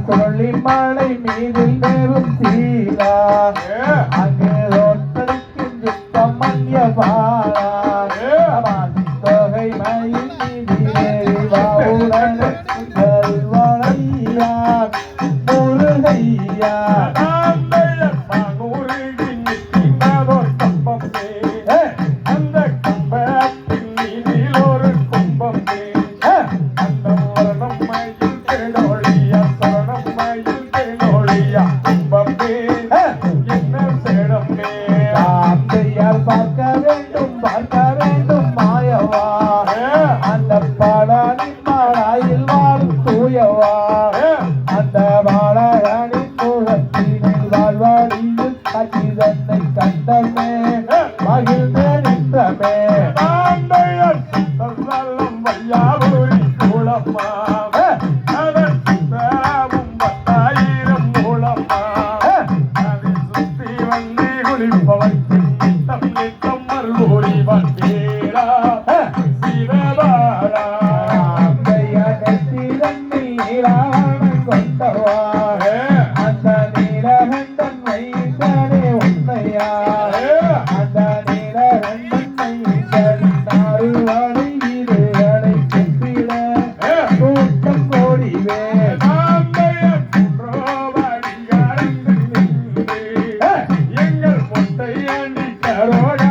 சொல்லி மலை மீதில் நேரும் சீலா அங்கே ஒற்றடிக்கும் சுத்தம் மங்கிய பாலா தொகை மயில் மீதிலே வாவுடன் வளையா முருகையா பார்க்க வேண்டும் மாயவா அந்த பாடானின் மாடாயில் வாழும் தூயவா அந்த பாடகனின் முகத்தினில் வாழ்வாடியில் அகிதனை கண்டமே மகிழ்ந்த நின்றமே வையாவூரி மூலமா அதன் 10,000 மூலமா அதை சுத்தி வந்து குளிப்பவன் Lori Bandera, Sivavara, Gaya Katiran Nira Kontawa, Anda Nira Handan Maitane Unnaya, Anda Nira Handan Maitane Naruvani Virane Kempira, Kuttam Kodive, Andaya Rovadi Garandin Yengal Muttayandi Karoda.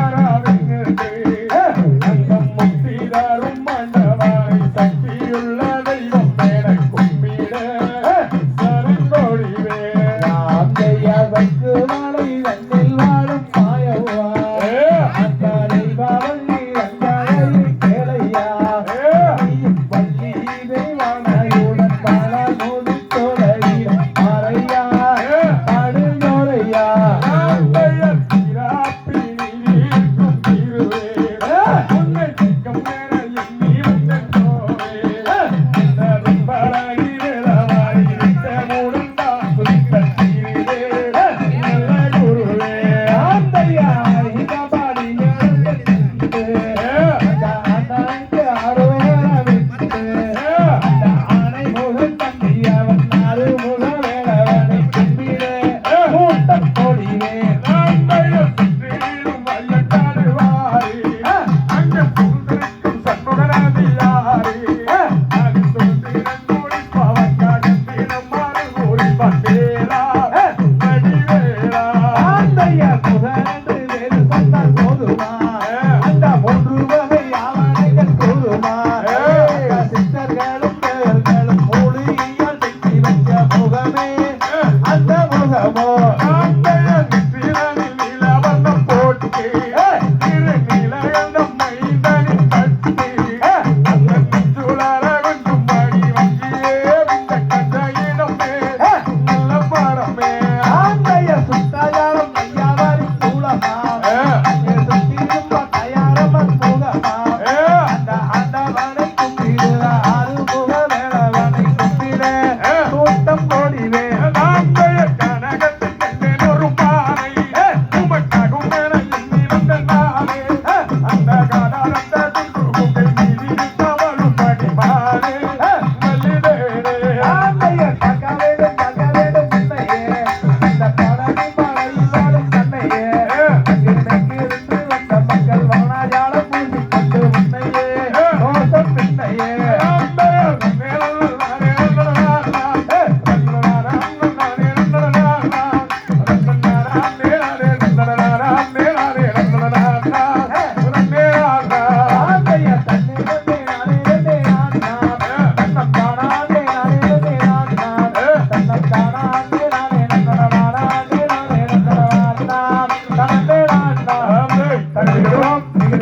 Man.